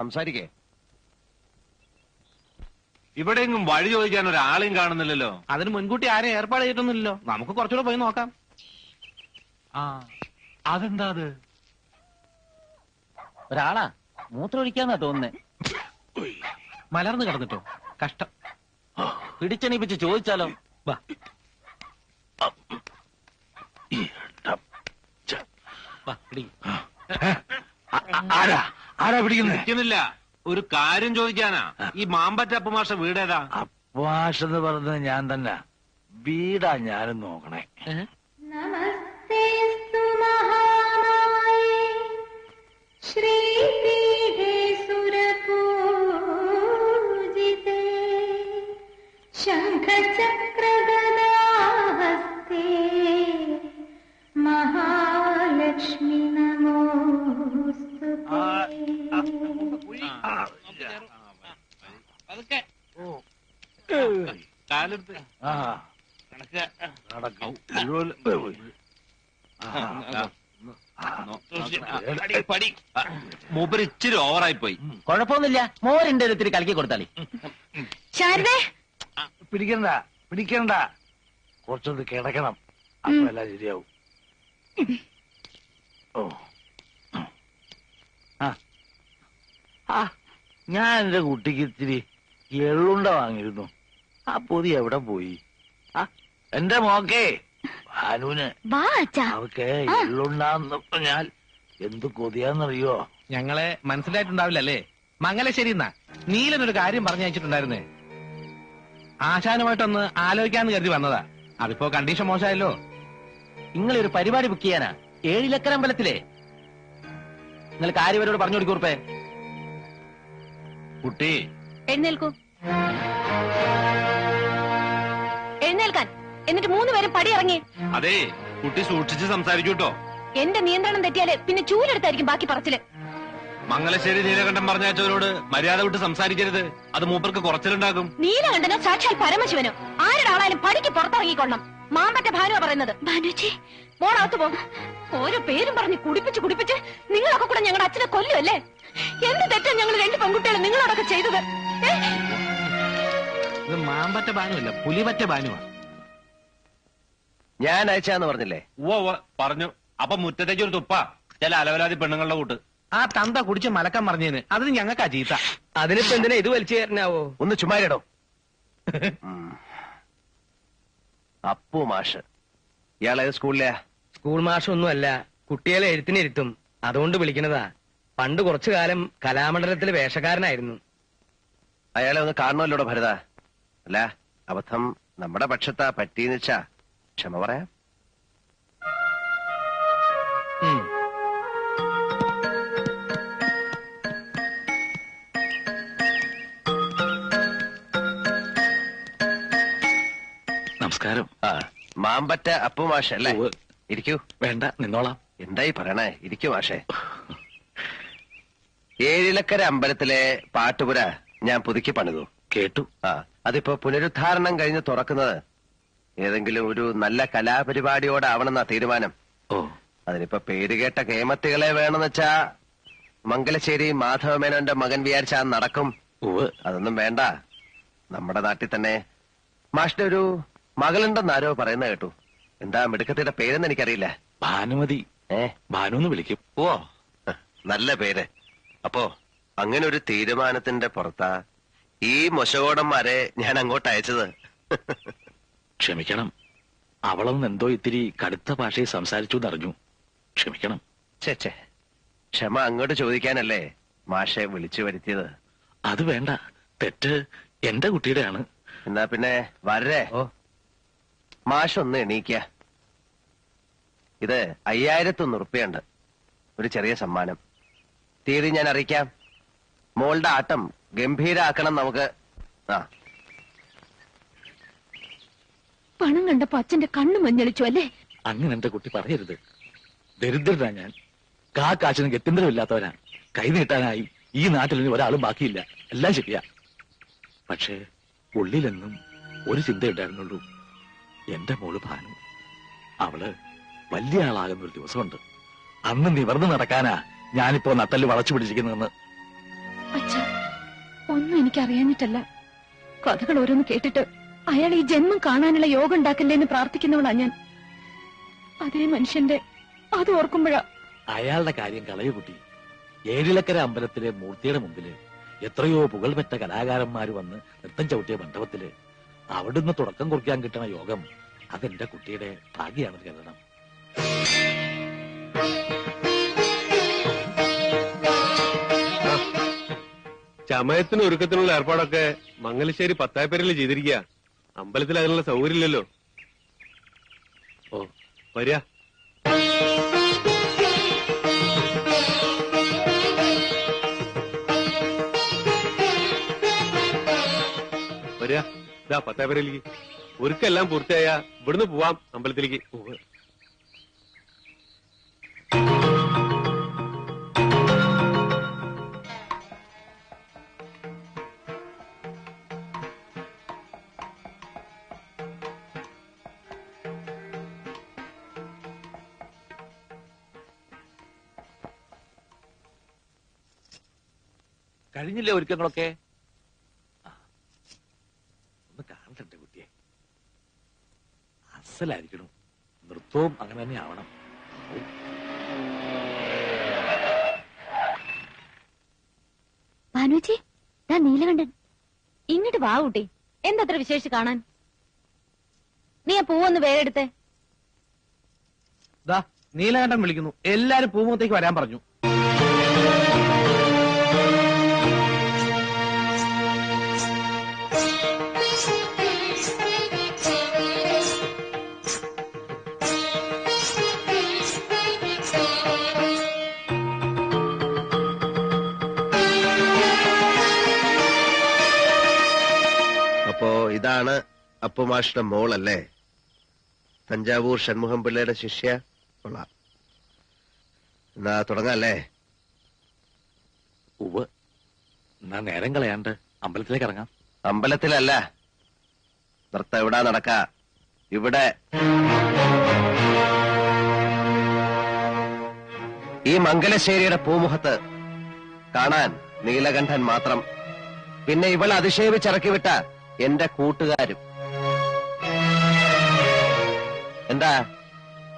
സംസാരിക്കേ. ഇവിടെയെങ്കിലും വഴി ചോദിക്കാൻ ഒരാളെയും കാണുന്നില്ലല്ലോ. അതിന് മുൻകൂട്ടി ആരെയും ഏർപ്പാട് ചെയ്തിട്ടൊന്നുമില്ലല്ലോ. നമുക്ക് കുറച്ചുകൂടെ പോയി നോക്കാം. അതെന്താ അത്? ഒരാളാ മൂത്രമൊഴിക്കാന്നാ തോന്നുന്നേ. മലർന്നു കിടന്നിട്ടോ? കഷ്ടം. പിടിച്ചെണീപ്പിച്ച് ചോദിച്ചാലോ? വാ. ആരാ പിടിക്കുന്നില്ല. ഒരു കാര്യം ചോദിക്കാനാ. ഈ മാമ്പറ്റ അപ്പുമാഷ വീടേതാ? അപ്പുമാഷെന്ന് പറഞ്ഞത് ഞാൻ തന്നെ. വീടാ ഞാനും നോക്കണേ. നമസ്തേസ്തു മഹാമായേ ശ്രീപീഠേ സുരപൂജിതേ ശംഖചക്രഗദാഹസ്തേ മഹാലക്ഷ്മി നമോസ്തുതേ. കാലെടുത്ത് മൂപ്പര് ഇച്ചിരി ഓവറായി പോയി. കുഴപ്പമൊന്നുമില്ല, മോരിന്റെ ഒത്തിരി കലക്കി കൊടുത്താളി. ശാരദേ, പിടിക്കണ്ട പിടിക്കണ്ട, കുറച്ചൊന്ന് കിടക്കണം. അപ്പൊ എല്ലാം ശരിയാവും. ഓ ഞാൻ എന്റെ കുട്ടിക്ക് ഇത്തിരി എള്ളുണ്ട വാങ്ങിയിരുന്നു. ആ പൊതി എവിടെ പോയി? എന്റെ മോക്കേ ഭാനുവിന് വാ അച്ഛാ. അവക്ക് എള്ളുണ്ടാന്ന് പറഞ്ഞാൽ എന്ത് കൊതിയാന്നറിയോ? ഞങ്ങളെ മനസ്സിലായിട്ടുണ്ടാവില്ലല്ലേ? മംഗലശ്ശേരി എന്നാ നീലനൊരു കാര്യം പറഞ്ഞയച്ചിട്ടുണ്ടായിരുന്നേ. ആശാനുമായിട്ടൊന്ന് ആലോചിക്കാന്ന് കരുതി വന്നതാ. അതിപ്പോ കണ്ടീഷൻ മോശമായല്ലോ. നിങ്ങളൊരു പരിപാടി ബുക്ക് ചെയ്യാനാ 7 ലക്കര അമ്പലത്തിലെ. നിങ്ങൾ കാര്യവരോട് പറഞ്ഞു കൊടുക്കൂർപ്പേ. കുട്ടി എഴുന്നേൽക്കൂ. എഴുന്നേൽക്കാൻ. എന്നിട്ട് 3 പേരും പടി ഇറങ്ങി. അതെ, കുട്ടി സൂക്ഷിച്ച് സംസാരിക്കൂട്ടോ. എന്റെ നിയന്ത്രണം തെറ്റിയാല് പിന്നെ ചൂലെടുത്തായിരിക്കും ബാക്കി പറച്ചില്. മംഗലശ്ശേരി നീലകണ്ഠൻ പറഞ്ഞയച്ചവരോട് മര്യാദ വിട്ട് സംസാരിക്കരുത്. അത് മൂപ്പർക്ക് കുറച്ചിലുണ്ടാകും. നീലകണ്ഠനോ സാക്ഷാൽ പരമശിവനോ ആരുടെ ആളായാലും പടിക്ക് പുറത്തിറങ്ങിക്കൊള്ളണം. മാമ്പറ്റ ഭാനുവ പറയുന്നത്. ഭാനുജി മോളകത്ത് പോ. ഓരോ പേരും പറഞ്ഞ് കുടിപ്പിച്ച് നിങ്ങളൊക്കെ കൂടെ ഞങ്ങളുടെ അച്ഛനെ കൊല്ലുമല്ലേ? എന്ത് തെറ്റാ ഞങ്ങൾ 2 പെൺകുട്ടികളും നിങ്ങളോടൊക്കെ ചെയ്തത്? ഇത് മാമ്പറ്റ ബാനുവല്ല, പുലിപറ്റ ബാനുവാ. ഞാൻ അയച്ചാന്ന് പറഞ്ഞില്ലേ? ഉവ്വ പറഞ്ഞു. അപ്പൊ മുറ്റത്തേക്ക് ഒരു തുപ്പ ചില അലവലാതി പെണ്ണുങ്ങളുടെ കൂട്ട്. ആ തന്ത കുടിച്ച് മലക്കം പറഞ്ഞതിന് അതിന് ഞങ്ങൾക്കാ ചീത്ത. അതിനിപ്പോ എന്തിനാ ഇത് വലിച്ചു കയറിനാവോ? ഒന്ന് ചുമ്മാരിടോ. അപ്പു മാഷ് ഇയാളേത് സ്കൂളിലെയാ? സ്കൂൾ മാഷൊന്നും അല്ല, കുട്ടികളെ എഴുത്തിനിരുത്തും, അതുകൊണ്ട് വിളിക്കുന്നതാ. പണ്ട് കുറച്ചു കാലം കലാമണ്ഡലത്തിലെ വേഷക്കാരനായിരുന്നു. അയാളെ ഒന്ന് കാണണമല്ലോടോ ഭരത. അല്ല, അബദ്ധം നമ്മുടെ പക്ഷത്താ പറ്റീന്ന് വെച്ചാ ക്ഷമ പറയാം. നമസ്കാരം. മാമ്പറ്റ അപ്പു മാഷ് അല്ലേ? ഇരിക്കൂ. വേണ്ട, നിന്നോളാം. എന്തായി പറയണേ? ഇരിക്കൂ മാഷേ. 7 ലക്കര അമ്പലത്തിലെ പാട്ടുപുര ഞാൻ പുതുക്കി പണിതു. കേട്ടു. അതിപ്പോ പുനരുദ്ധാരണം കഴിഞ്ഞ് തുറക്കുന്നത് ഏതെങ്കിലും ഒരു നല്ല കലാപരിപാടിയോടാവണമെന്നാ തീരുമാനം. ഓ, അതിനിപ്പോ പേരുകേട്ട കേമത്തികളെ വേണമെന്ന് വെച്ചാ മംഗലശ്ശേരി മാധവമേനോന്റെ മകൻ വിചാരിച്ചാ നടക്കും. അതൊന്നും വേണ്ട. നമ്മുടെ നാട്ടിൽ തന്നെ മാഷിന്റെ ഒരു മകളുണ്ടെന്നാരോ പറയുന്ന കേട്ടു. എന്താ മിടുക്കത്തിയുടെ പേരെന്ന് എനിക്കറിയില്ല. ഭാനുമതി. ഭാനുന്ന് വിളിക്കും. ഓ, നല്ല പേര്. അപ്പോ അങ്ങനെ ഒരു തീരുമാനത്തിന്റെ പുറത്താ ഈ മൊശകോടന്മാരെ ഞാൻ അങ്ങോട്ട് അയച്ചത്. ക്ഷമിക്കണം, അവളൊന്നും എന്തോ ഇത്തിരി കടുത്ത ഭാഷയിൽ സംസാരിച്ചു എന്നറിഞ്ഞു. ക്ഷമിക്കണം. ചേച്ചേ, ക്ഷമ അങ്ങോട്ട് ചോദിക്കാനല്ലേ മാഷെ വിളിച്ചു വരുത്തിയത്. അത് വേണ്ട, തെറ്റ് എന്റെ കുട്ടിയുടെയാണ്. എന്നാ പിന്നെ വരേ. മാഷൊന്ന് എണീക്ക. ഇത് 5001 ഉറുപ്പിയുണ്ട്, ഒരു ചെറിയ സമ്മാനം. തീയതി ഞാൻ അറിയിക്കാം. മോളുടെ ആട്ടം ഗംഭീരാക്കണം നമുക്ക്. പണം കണ്ടപ്പോ അച്ഛന്റെ കണ്ണു മഞ്ഞളിച്ചു അല്ലേ? അങ്ങനെ എന്റെ കുട്ടി പറയരുത്. ദരിദ്രനാ ഞാൻ. കാശിന് ഗത്യന്തരമില്ലാത്തവനാ. കൈ നീട്ടാനായി ഈ നാട്ടിൽ ഒരാളും ബാക്കിയില്ല. എല്ലാം ശരിയാ. പക്ഷേ ഉള്ളിലെന്നും ഒരു ചിന്തയുണ്ടായിരുന്നുള്ളൂ. എന്റെ മോള് ഭാനു, അവള് വലിയ ആളാകുന്ന ഒരു ദിവസമുണ്ട്. അന്ന് നിവർന്നു നടക്കാനാ ഞാനിപ്പോ നട്ടല് വളച്ചു പിടിച്ചിരിക്കുന്നതെന്ന്. അതൊന്നും എനിക്ക് അറിയാഞ്ഞിട്ടല്ല. കഥകൾ ഓരോന്ന് കേട്ടിട്ട് അയാൾ ഈ ജന്മം കാണാനുള്ള യോഗം ഉണ്ടാക്കല്ലേ എന്ന് പ്രാർത്ഥിക്കുന്നവളാ ഞാൻ. അതേ മനുഷ്യന്റെ അത് ഓർക്കുമ്പോഴാ. അയാളുടെ കാര്യം കളയു കുട്ടി. ഏഴിലക്കര അമ്പലത്തിലെ മൂർത്തിയുടെ മുമ്പില് എത്രയോ പുകൾപെറ്റ കലാകാരന്മാര് വന്ന് നൃത്തം ചവിട്ടിയ മണ്ഡപത്തില് അവിടുന്ന് തുടക്കം കുറിക്കാൻ കിട്ടുന്ന യോഗം അതെന്റെ കുട്ടിയുടെ ഭാഗ്യാണെന്ന് കരുതണം. ചമയത്തിന് ഒരുക്കത്തിനുള്ള ഏർപ്പാടൊക്കെ മംഗലശ്ശേരി പത്തായപ്പേരിൽ ചെയ്തിരിക്കുക. അമ്പലത്തിൽ അതിനുള്ള സൗകര്യം ഇല്ലല്ലോ. ഓ വരിക. വരിക. ഇതാ പത്തായപ്പേരിലേക്ക്. ഒരുക്കെല്ലാം പൂർത്തിയായ ഇവിടുന്ന് പോവാം അമ്പലത്തിലേക്ക്. കഴിഞ്ഞില്ലേ ഒരുക്കങ്ങളൊക്കെ? ഒന്ന് കാണട്ടെ കുട്ടിയെ. അസലായിരിക്കണം. നൃത്തവും അങ്ങനെ തന്നെ ആവണം. ഭാനുജി, നീലകണ്ഠൻ ഇങ്ങോട്ട് വാ കുട്ടി. എന്തത്ര വിശേഷിച്ച് കാണാൻ? നീ ആ പൂവൊന്ന് വേറെ എടുത്തേ. ദാ നീലകണ്ഠൻ വിളിക്കുന്നു. എല്ലാരും പൂമുഖത്തേക്ക് വരാൻ പറഞ്ഞു. അപ്പോ ഇതാണ് അപ്പുമാഷിന്റെ മോളല്ലേ? തഞ്ചാവൂർ ഷൺമുഖം പിള്ളയുടെ ശിഷ്യ. കൊള്ളാം. എന്നാ തുടങ്ങാല്ലേ? ഉവ്വ്. എന്നാ നേരം കളയാണ്ട് അമ്പലത്തിലേക്ക് ഇറങ്ങാം. അമ്പലത്തിലല്ല, നൃത്തം എവിടാ നടക്ക? ഇവിടെ. ഈ മംഗലശ്ശേരിയുടെ പൂമുഖത്ത് കാണാൻ നീലകണ്ഠൻ മാത്രം. പിന്നെ ഇവൾ അതിശയിച്ചിറക്കി വിട്ട എന്റെ കൂട്ടുകാരും. എന്താ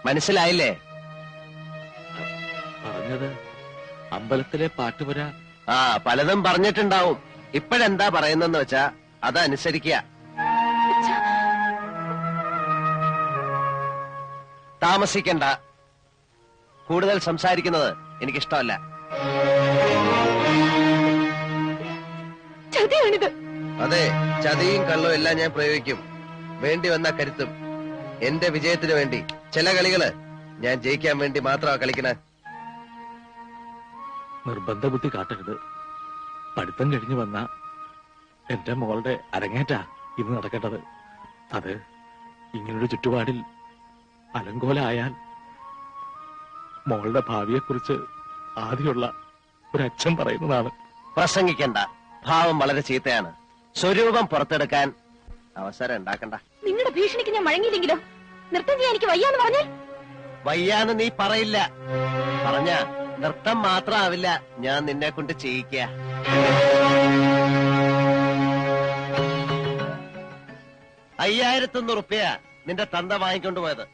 മനസ്സിലായില്ലേ? പറഞ്ഞത് അമ്പലത്തിലെ പാട്ടുപുര. ആ, പലതും പറഞ്ഞിട്ടുണ്ടാവും. ഇപ്പോഴെന്താ പറയുന്നെന്ന് വെച്ചാ അതനുസരിക്കുക. താമസിക്കണ്ട. കൂടുതൽ സംസാരിക്കുന്നത് എനിക്കിഷ്ടമല്ല. ചതിയാണിത്. അതെ, ചതിയും കള്ളവും എല്ലാം ഞാൻ പ്രയോഗിക്കും. വേണ്ടി വന്ന കരുത്തും. എന്റെ വിജയത്തിന് വേണ്ടി. ചില കളികള് ഞാൻ ജയിക്കാൻ വേണ്ടി മാത്രമാ കളിക്കണേ. നിർബന്ധ ബുദ്ധി കാട്ടരുത്. പഠിത്തം കഴിഞ്ഞു വന്ന എന്റെ മോളുടെ അരങ്ങേറ്റാ ഇന്ന് നടക്കേണ്ടത്. അത് ഇങ്ങനൊരു ചുറ്റുപാടിൽ അലങ്കോലായാൽ മോളുടെ ഭാവിയെക്കുറിച്ച് ആദ്യമുള്ള ഒരച്ഛൻ പറയുന്നതാണ്. പ്രസംഗിക്കണ്ട. ഭാവം വളരെ ചീത്തയാണ്. സ്വരൂപം പുറത്തെടുക്കാൻ അവസരം ഉണ്ടാക്കണ്ട. നിങ്ങളുടെ ഭീഷണിക്ക് ഞാൻ വഴങ്ങിയില്ലെങ്കിലോ? നൃത്തം ചെയ്യാൻ എനിക്ക് വയ്യാന്ന് പറഞ്ഞാൽ? വയ്യാന്ന് നീ പറയില്ല. പറഞ്ഞ നൃത്തം മാത്രമാവില്ല, ഞാൻ നിന്നെ കൊണ്ട് ചെയ്യിക്ക. 5100 റുപ്യ നിന്റെ തന്ത വാങ്ങിക്കൊണ്ടു പോയത്.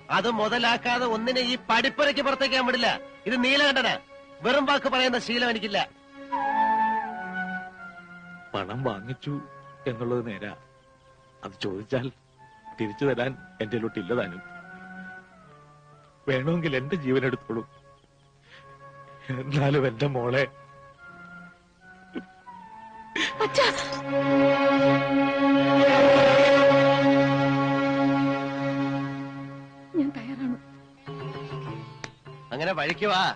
അത് മുതലാക്കാതെ ഒന്നിനെ ഈ പടിപ്പുരയ്ക്ക് പുറത്തേക്കാൻ വിടില്ല. ഇത് നീലകണ്ഠനാ. വെറും വാക്ക് പറയുന്ന ശീലം എനിക്കില്ല. പണം വാങ്ങിച്ചു എന്നുള്ളത് നേരാ. അത് ചോദിച്ചാൽ തിരിച്ചു തരാൻ എന്റെ ലോട്ടില്ല താനും. വേണമെങ്കിൽ എന്റെ ജീവൻ എടുത്തോളൂ. എന്നാലും എന്റെ മോളെ ഞാൻ തയ്യാറാണ്. അങ്ങനെ വഴിക്ക് വാ.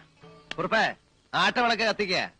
കുറുപ്പേ, ആട്ടവിളക്ക് കത്തിക്ക.